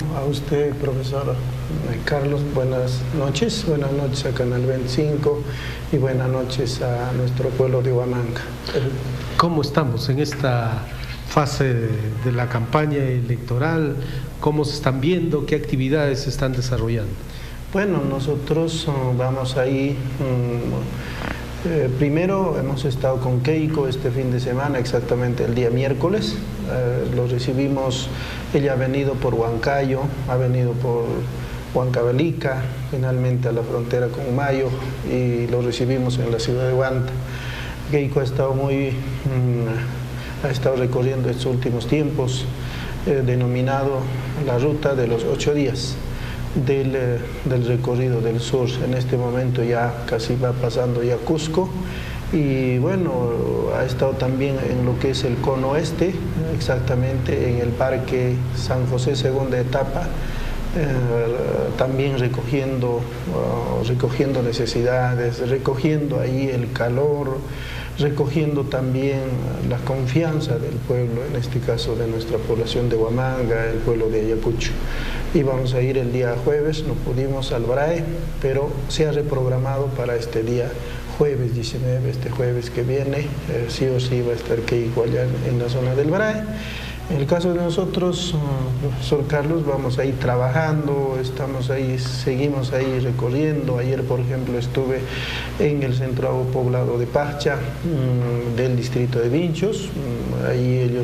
A usted, profesor Carlos, buenas noches a Canal 25 y buenas noches a nuestro pueblo de Huamanga. ¿Cómo estamos en esta fase de la campaña electoral? ¿Cómo se están viendo? ¿Qué actividades se están desarrollando? Bueno, nosotros vamos ahí, primero hemos estado con Keiko este fin de semana, exactamente el día miércoles, lo recibimos, ella ha venido por Huancayo, ha venido por Huancavelica, finalmente a la frontera con Humayo, y lo recibimos en la ciudad de Huanta. Keiko ha estado recorriendo estos últimos tiempos, denominado la ruta de los 8 días. Del recorrido del sur. En este momento ya casi va pasando ya Cusco, y bueno, ha estado también en lo que es el cono oeste, exactamente en el Parque San José segunda etapa, también recogiendo necesidades, recogiendo ahí el calor, recogiendo también la confianza del pueblo, en este caso de nuestra población de Huamanga, el pueblo de Ayacucho. Íbamos a ir el día jueves, no pudimos al BRAE, pero se ha reprogramado para este día jueves 19, este jueves que viene, sí o sí va a estar Keiko allá en la zona del BRAE. En el caso de nosotros, profesor Carlos, vamos ahí trabajando, estamos ahí, seguimos ahí recorriendo. Ayer, por ejemplo, estuve en el centro poblado de Pacha, del distrito de Vinchos, ahí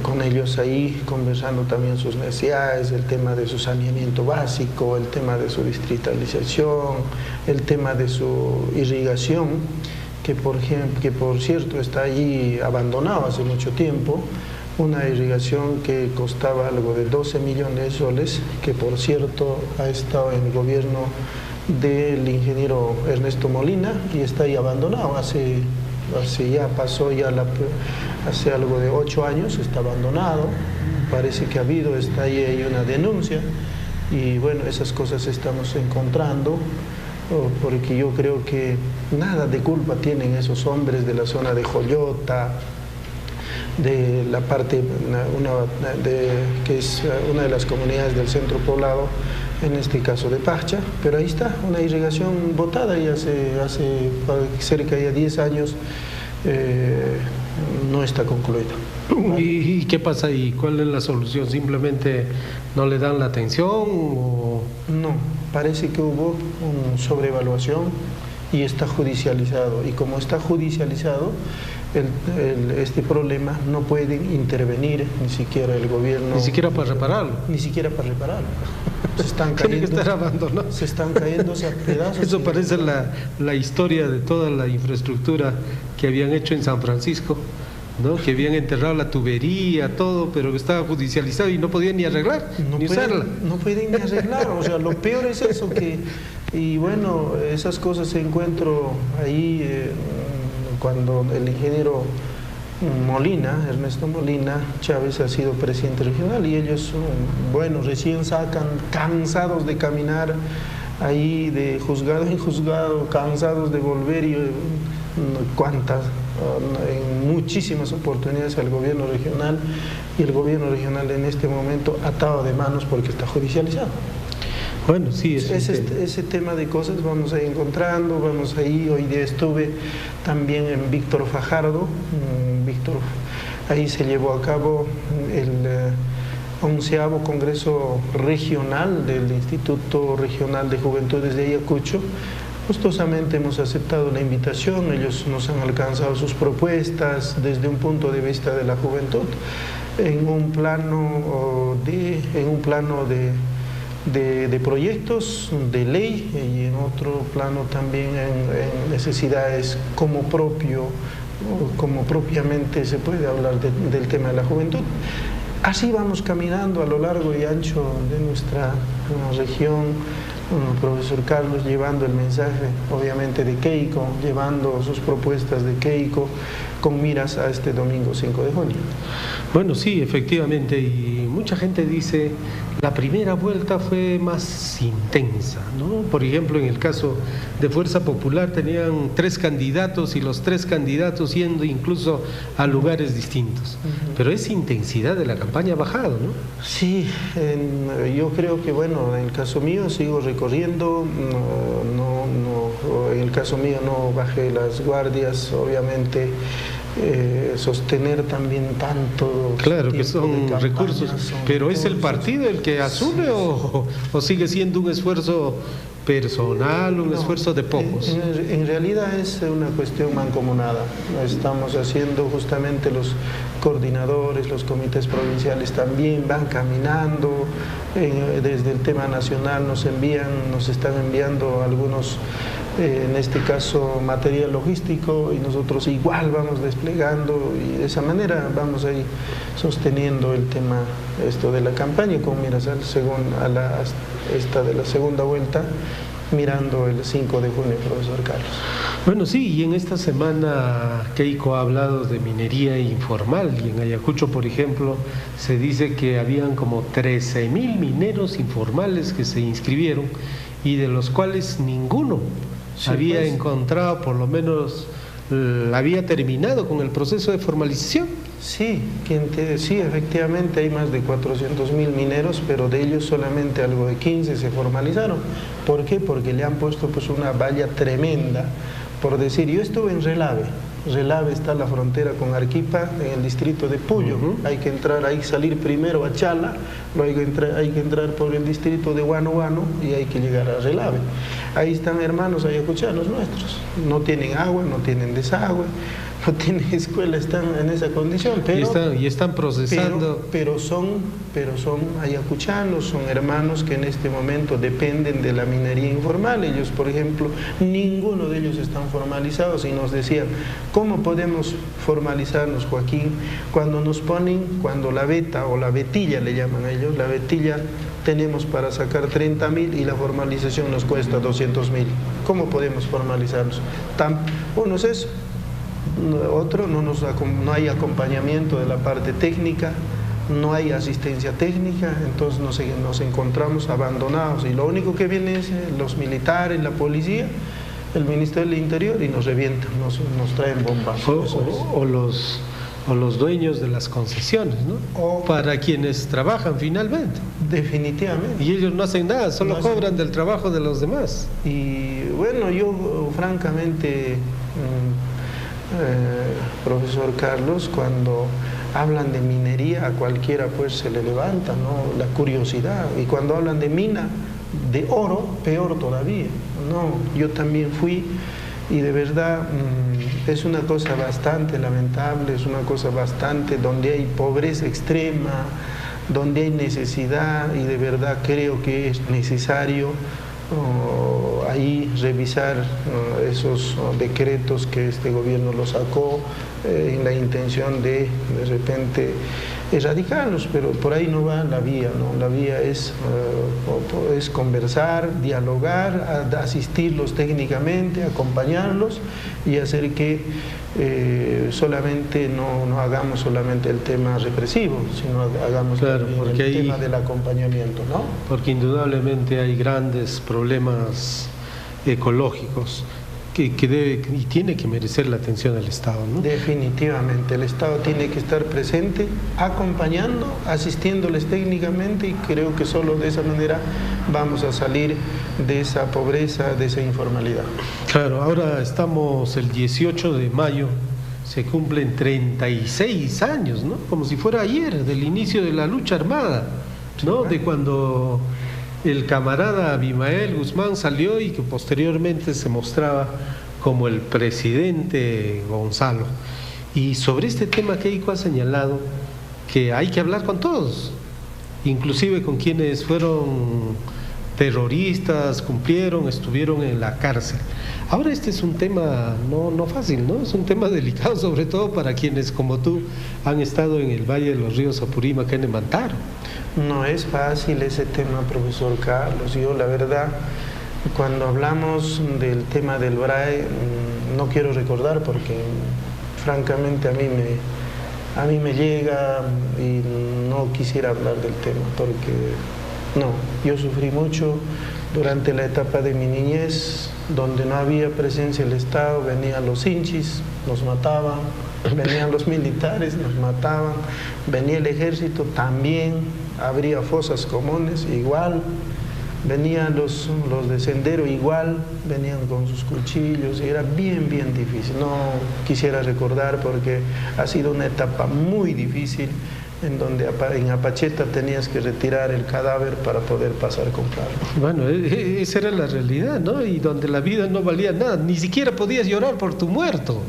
con ellos ahí conversando también sus necesidades, el tema de su saneamiento básico, el tema de su distritalización, el tema de su irrigación, que por cierto está allí abandonado hace mucho tiempo. Una irrigación que costaba algo de 12 millones de soles, que por cierto ha estado en el gobierno del ingeniero Ernesto Molina y está ahí abandonado. Hace algo de 8 años está abandonado. Parece que está ahí una denuncia, y bueno, esas cosas estamos encontrando, porque yo creo que nada de culpa tienen esos hombres de la zona de Joyota, de la parte que es una de las comunidades del centro poblado, en este caso de Pacha, pero ahí está, una irrigación botada, y hace cerca de 10 años no está concluida. ¿Y qué pasa ahí? ¿Cuál es la solución? ¿Simplemente no le dan la atención o...? No, parece que hubo una sobreevaluación y está judicializado, y como está judicializado este problema, no pueden intervenir ni siquiera el gobierno. Ni siquiera para repararlo. Ni siquiera para repararlo. Se están Tiene cayendo, que estar abandonado. Se están cayéndose a pedazos. Eso parece la historia de toda la infraestructura que habían hecho en San Francisco, ¿no? Que habían enterrado la tubería, todo, pero que estaba judicializado y no podían ni arreglar, ni usarla. No pueden ni arreglar, o sea, lo peor es eso, y bueno, esas cosas se encuentro ahí cuando el ingeniero Molina, Ernesto Molina Chávez, ha sido presidente regional, y ellos, bueno, recién sacan, cansados de caminar ahí de juzgado en juzgado, cansados de volver, y en muchísimas oportunidades al gobierno regional, y el gobierno regional en este momento atado de manos porque está judicializado. Bueno, sí, ese tema de cosas vamos a ir encontrando, vamos ahí. Hoy día estuve también en Víctor Fajardo. Ahí se llevó a cabo el 11º Congreso Regional del Instituto Regional de Juventudes de Ayacucho. Gustosamente hemos aceptado la invitación, ellos nos han alcanzado sus propuestas desde un punto de vista de la juventud, en un plano de proyectos de ley, y en otro plano también en necesidades como propiamente se puede hablar del tema de la juventud. Así vamos caminando a lo largo y ancho de nuestra región, profesor Carlos, llevando el mensaje obviamente de Keiko, llevando sus propuestas de Keiko, con miras a este domingo 5 de junio. Bueno, sí, efectivamente, y mucha gente dice la primera vuelta fue más intensa, ¿no? Por ejemplo, en el caso de Fuerza Popular tenían 3 candidatos y los 3 candidatos yendo incluso a lugares distintos, pero esa intensidad de la campaña ha bajado, ¿no? Sí, yo creo que, bueno, en el caso mío sigo recorriendo, en el caso mío no bajé las guardias, obviamente. Sostener también tanto, claro que son recursos, pero ¿es el partido el que asume o sigue siendo un esfuerzo personal, un esfuerzo de pocos? En realidad es una cuestión mancomunada. Estamos haciendo justamente los coordinadores, los comités provinciales también van caminando, desde el tema nacional nos están enviando algunos, en este caso material logístico, y nosotros igual vamos desplegando, y de esa manera vamos a ir sosteniendo el tema de la campaña con miras esta de la segunda vuelta, mirando el 5 de junio, profesor Carlos. Bueno, sí, y en esta semana Keiko ha hablado de minería informal, y en Ayacucho, por ejemplo, se dice que habían como 13.000 mineros informales que se inscribieron y de los cuales ninguno había encontrado, por lo menos había terminado con el proceso de formalización. Sí, sí, efectivamente hay más de 400.000 mineros, pero de ellos solamente algo de 15 se formalizaron. ¿Por qué? Porque le han puesto pues una valla tremenda. Por decir, yo estuve en Relave. Relave está en la frontera con Arequipa, en el distrito de Puyo. Hay que salir primero a Chala, luego hay que entrar por el distrito de Huánuco y hay que llegar a Relave. Ahí están hermanos ayacuchanos nuestros. No tienen agua, no tienen desagüe, no tienen escuela, están en esa condición. Pero, y están procesando. Pero son ayacuchanos, son hermanos que en este momento dependen de la minería informal. Ellos, por ejemplo, ninguno de ellos están formalizados y nos decían, ¿cómo podemos formalizarnos, Joaquín? Cuando la veta o la vetilla le llaman a ellos, la vetilla tenemos para sacar 30.000 y la formalización nos cuesta 200.000. ¿Cómo podemos formalizarnos? Uno es eso. Otro, no hay acompañamiento de la parte técnica, no hay asistencia técnica, entonces nos encontramos abandonados y lo único que viene es los militares, la policía, el Ministerio del Interior y nos revientan, nos traen bombas. O los dueños de las concesiones, ¿no? Para quienes trabajan finalmente. Definitivamente. Y ellos no hacen nada, solo cobran del trabajo de los demás. Y bueno, yo francamente, profesor Carlos, cuando hablan de minería a cualquiera pues se le levanta, ¿no?, la curiosidad, y cuando hablan de mina, de oro, peor todavía. No, yo también fui y de verdad es una cosa bastante lamentable, es una cosa bastante donde hay pobreza extrema, donde hay necesidad, y de verdad creo que es necesario ahí revisar esos decretos que este gobierno lo sacó en la intención de repente erradicarlos, pero por ahí no va la vía, ¿no? La vía es conversar, dialogar, asistirlos técnicamente, acompañarlos y hacer que solamente no hagamos solamente el tema represivo, sino hagamos el tema del acompañamiento, ¿no? Porque indudablemente hay grandes problemas ecológicos que debe y tiene que merecer la atención del Estado, ¿no? Definitivamente, el Estado tiene que estar presente, acompañando, asistiéndoles técnicamente, y creo que solo de esa manera vamos a salir de esa pobreza, de esa informalidad. Claro, ahora estamos el 18 de mayo, se cumplen 36 años, ¿no? Como si fuera ayer, del inicio de la lucha armada, ¿no? De cuando el camarada Abimael Guzmán salió y que posteriormente se mostraba como el presidente Gonzalo. Y sobre este tema, Keiko ha señalado que hay que hablar con todos, inclusive con quienes fueron terroristas, estuvieron en la cárcel. Ahora este es un tema no fácil, ¿no? Es un tema delicado, sobre todo para quienes como tú han estado en el Valle de los Ríos Apurímac, en Mantaro. No es fácil ese tema, profesor Carlos. Yo la verdad, cuando hablamos del tema del BRAE, no quiero recordar porque francamente a mí a mí me llega y no quisiera hablar del tema porque no, yo sufrí mucho durante la etapa de mi niñez, donde no había presencia del Estado, venían los hinchis, nos mataban, venían los militares, nos mataban, venía el ejército, también habría fosas comunes, igual, venían los de Sendero, igual, venían con sus cuchillos, y era bien difícil. No quisiera recordar porque ha sido una etapa muy difícil, en donde en Apacheta tenías que retirar el cadáver para poder pasar con Carlos. Bueno, esa era la realidad, ¿no? Y donde la vida no valía nada, ni siquiera podías llorar por tu muerto.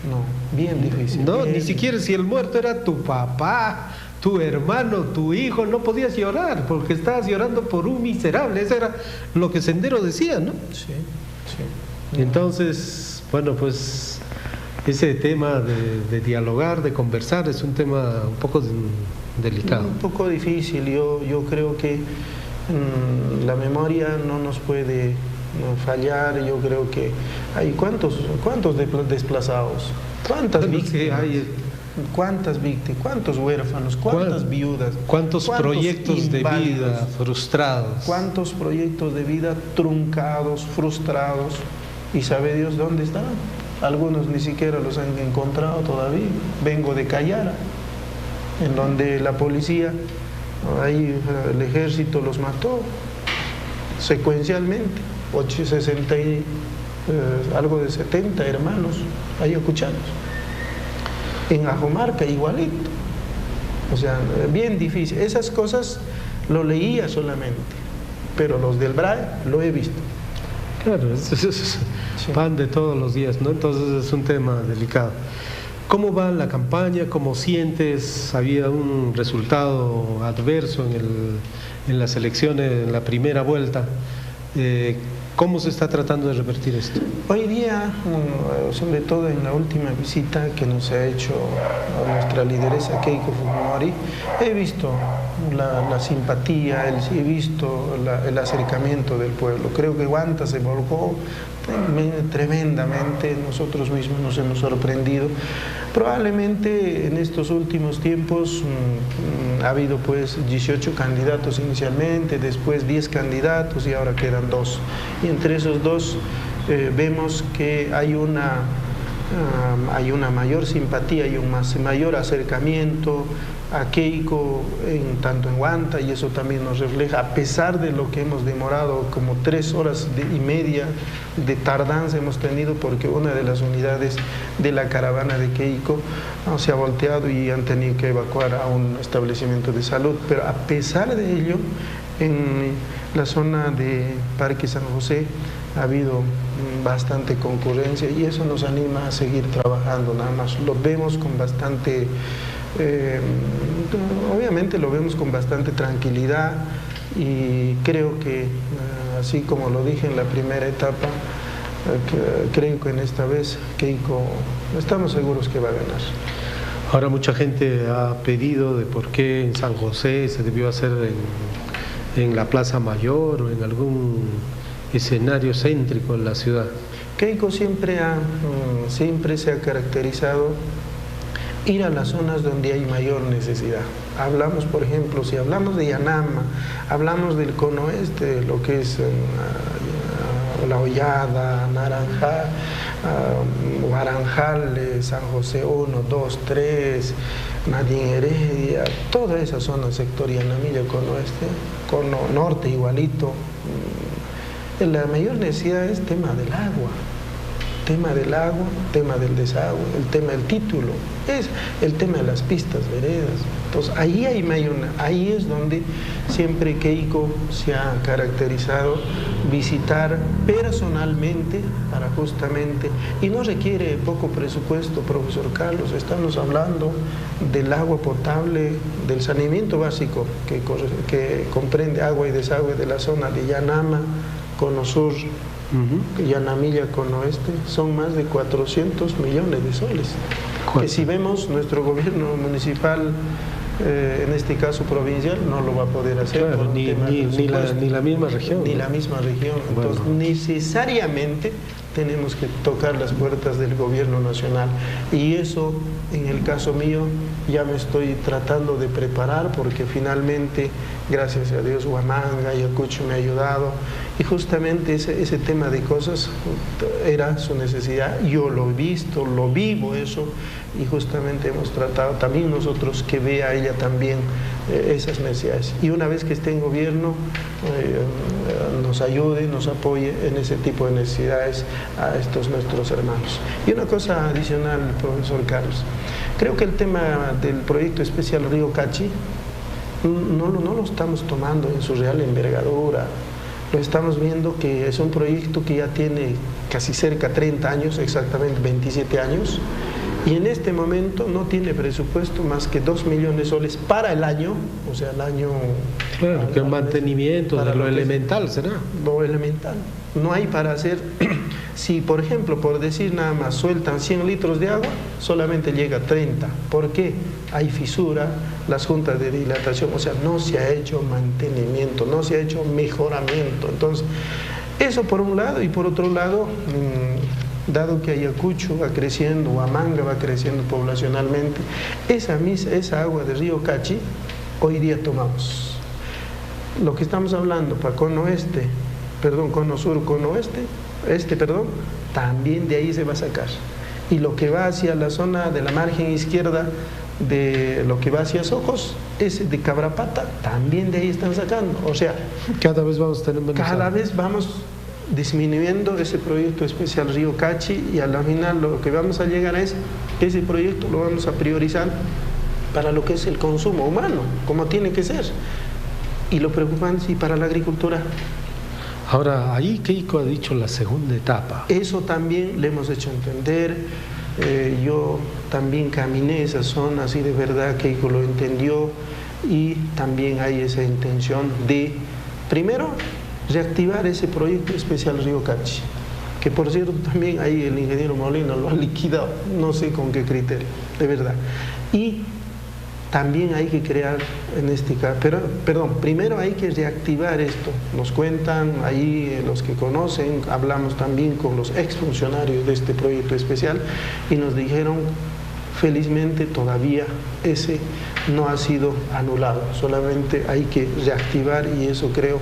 No, bien difícil. No, bien ni siquiera si el muerto era tu papá, tu hermano, tu hijo, no podías llorar porque estabas llorando por un miserable. Eso era lo que Sendero decía, ¿no? Sí. Entonces, bueno, pues ese tema de dialogar, de conversar, es un tema un poco delicado. Un poco difícil. Yo creo que la memoria no nos puede fallar. Yo creo que hay cuántos desplazados, cuántas víctimas, cuántas víctimas, cuántos huérfanos, cuántas viudas, cuántos proyectos de vida frustrados, cuántos proyectos de vida truncados, frustrados, y sabe Dios dónde están. Algunos ni siquiera los han encontrado todavía. Vengo de Cayara, en donde la policía, ahí el ejército los mató secuencialmente, algo de 70 hermanos ayacuchanos. En Ajomarca igualito. O sea, bien difícil. Esas cosas lo leía solamente, pero los del BRAE lo he visto. Claro, es pan de todos los días, ¿no? Entonces es un tema delicado. ¿Cómo va la campaña? ¿Cómo sientes? Había un resultado adverso en las elecciones, en la primera vuelta. ¿Cómo se está tratando de revertir esto? Hoy día, sobre todo en la última visita que nos ha hecho nuestra lideresa Keiko Fujimori, he visto la simpatía, he visto el acercamiento del pueblo. Creo que Huanta se volcó tremendamente, nosotros mismos nos hemos sorprendido. Probablemente en estos últimos tiempos ha habido pues 18 candidatos inicialmente, después 10 candidatos y ahora quedan 2. Y entre esos 2 vemos que hay una mayor simpatía y un mayor acercamiento a Keiko, tanto en Huanta, y eso también nos refleja, a pesar de lo que hemos demorado, como 3 horas y media de tardanza hemos tenido, porque una de las unidades de la caravana de Keiko se ha volteado y han tenido que evacuar a un establecimiento de salud. Pero a pesar de ello, en la zona de Parque San José ha habido bastante concurrencia y eso nos anima a seguir trabajando. Nada más lo vemos con bastante, obviamente lo vemos con bastante tranquilidad, y creo que así como lo dije en la primera etapa, creo que en esta vez Keiko estamos seguros que va a ganar. Ahora mucha gente ha pedido de por qué en San José se debió hacer en la Plaza Mayor o en algún escenario céntrico en la ciudad. Keiko siempre se ha caracterizado ir a las zonas donde hay mayor necesidad. Hablamos, por ejemplo, si hablamos de Yanama, hablamos del cono oeste, lo que es La Hollada, Naranja, Guaranjal, San José 1, 2, 3, Nadine Heredia, toda esa zona, sector Yanamilla, cono oeste, cono norte igualito. La mayor necesidad es tema del agua, tema del desagüe, el tema del título, es el tema de las pistas, veredas. Entonces ahí es donde siempre Keiko se ha caracterizado, visitar personalmente para justamente, y no requiere poco presupuesto, profesor Carlos. Estamos hablando del agua potable, del saneamiento básico que comprende agua y desagüe de la zona de Yanama, Cono Sur, Yanamilla, Cono Oeste, son más de 400 millones de soles. Que si vemos, nuestro gobierno municipal, en este caso provincial, no lo va a poder hacer. Claro, ni la misma región. Ni la misma región. Entonces, necesariamente tenemos que tocar las puertas del gobierno nacional, y eso En el caso mío ya me estoy tratando de preparar porque finalmente, gracias a Dios, Huamanga, Ayacucho me ha ayudado y justamente ese tema de cosas era su necesidad. Yo lo he visto, lo vivo eso y justamente hemos tratado también nosotros que vea ella también esas necesidades. Y una vez que esté en gobierno, nos ayude, nos apoye en ese tipo de necesidades a estos nuestros hermanos. Y una cosa adicional, profesor Carlos, creo que el tema del proyecto especial Río Cachi no lo estamos tomando en su real envergadura. Lo estamos viendo que es un proyecto que ya tiene casi cerca 30 años, exactamente 27 años, y en este momento no tiene presupuesto más que 2 millones de soles para el año, o sea, el año... Claro, que el mantenimiento de lo elemental será. Lo elemental. No hay para hacer... Si, por ejemplo, por decir nada más, sueltan 100 litros de agua, solamente llega a 30. ¿Por qué? Hay fisura, las juntas de dilatación, o sea, no se ha hecho mantenimiento, no se ha hecho mejoramiento. Entonces, eso por un lado, y por otro lado, dado que Ayacucho va creciendo, Huamanga va creciendo poblacionalmente, esa agua de Río Cachi, hoy día tomamos. Lo que estamos hablando para cono sur, cono oeste, también de ahí se va a sacar. Y lo que va hacia la zona de la margen izquierda, de lo que va hacia Sojos, ese de Cabrapata, también de ahí están sacando. O sea, cada vez vamos a tener menos cada vez vamos disminuyendo ese proyecto especial Río Cachi y a la final lo que vamos a llegar es que ese proyecto lo vamos a priorizar para lo que es el consumo humano, como tiene que ser. Y lo preocupante, y para la agricultura. Ahora, ahí Keiko ha dicho la segunda etapa. Eso también le hemos hecho entender. Yo también caminé esa zona, así de verdad Keiko lo entendió y también hay esa intención de, primero, reactivar ese proyecto especial Río Cachi, que por cierto también ahí el ingeniero Molina lo ha liquidado, no sé con qué criterio, de verdad. Y también hay que crear en este caso, primero hay que reactivar esto. Nos cuentan ahí los que conocen, hablamos también con los exfuncionarios de este proyecto especial y nos dijeron, felizmente todavía ese no ha sido anulado, solamente hay que reactivar y eso creo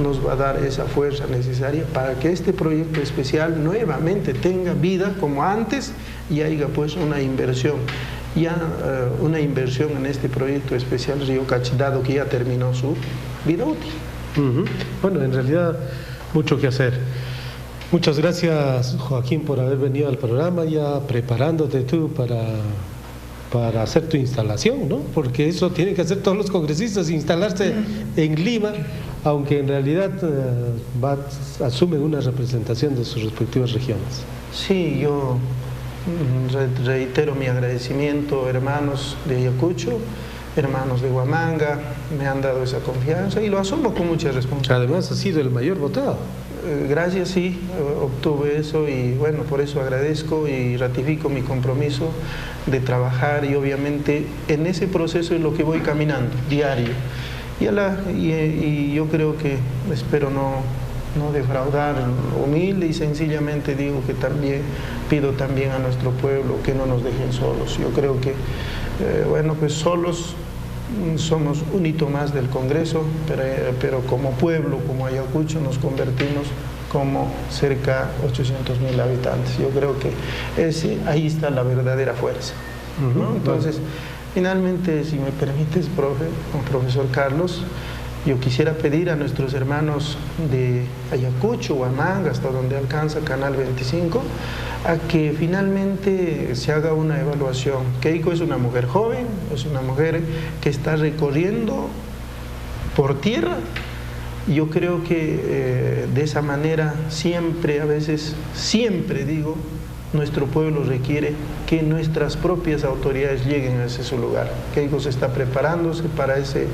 nos va a dar esa fuerza necesaria para que este proyecto especial nuevamente tenga vida como antes y haya pues una inversión. Una inversión en este proyecto especial Río Cachi, dado que ya terminó su vida útil. Bueno, en realidad mucho que hacer. Muchas gracias, Joaquín, por haber venido al programa, ya preparándote tú para hacer tu instalación, ¿no? Porque eso tienen que hacer todos los congresistas, instalarse en Lima, aunque en realidad asumen una representación de sus respectivas regiones. Sí, yo reitero mi agradecimiento, hermanos de Ayacucho, hermanos de Huamanga, me han dado esa confianza y lo asumo con mucha responsabilidad. Además ha sido el mayor votado. Gracias, sí, obtuve eso y bueno, por eso agradezco y ratifico mi compromiso de trabajar y obviamente en ese proceso es lo que voy caminando, diario. Y yo creo que espero no defraudar, humilde y sencillamente digo que también pido también a nuestro pueblo que no nos dejen solos. Yo creo que, bueno, pues solos somos un hito más del Congreso, pero como pueblo, como Ayacucho, nos convertimos como cerca de 800.000 habitantes. Yo creo que ahí está la verdadera fuerza, ¿no? Entonces, finalmente, si me permites, profesor Carlos, yo quisiera pedir a nuestros hermanos de Ayacucho, Huamanga, hasta donde alcanza Canal 25, a que finalmente se haga una evaluación. Keiko es una mujer joven, es una mujer que está recorriendo por tierra. Yo creo que de esa manera siempre, a veces, siempre digo, nuestro pueblo requiere que nuestras propias autoridades lleguen a ese lugar. Keiko se está preparándose para ese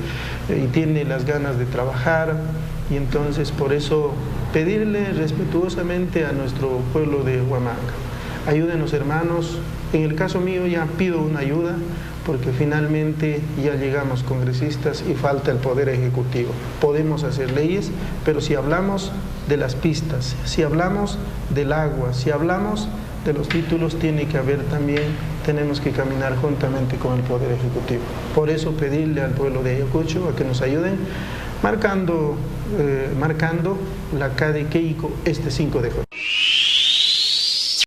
y tiene las ganas de trabajar y entonces por eso pedirle respetuosamente a nuestro pueblo de Huamanga. Ayúdenos, hermanos. En el caso mío ya pido una ayuda porque finalmente ya llegamos congresistas y falta el Poder Ejecutivo. Podemos hacer leyes, pero si hablamos de las pistas, si hablamos del agua, si hablamos de los títulos tiene que haber también, tenemos que caminar juntamente con el Poder Ejecutivo. Por eso pedirle al pueblo de Ayacucho a que nos ayuden marcando la CADE Keiko este 5 de junio.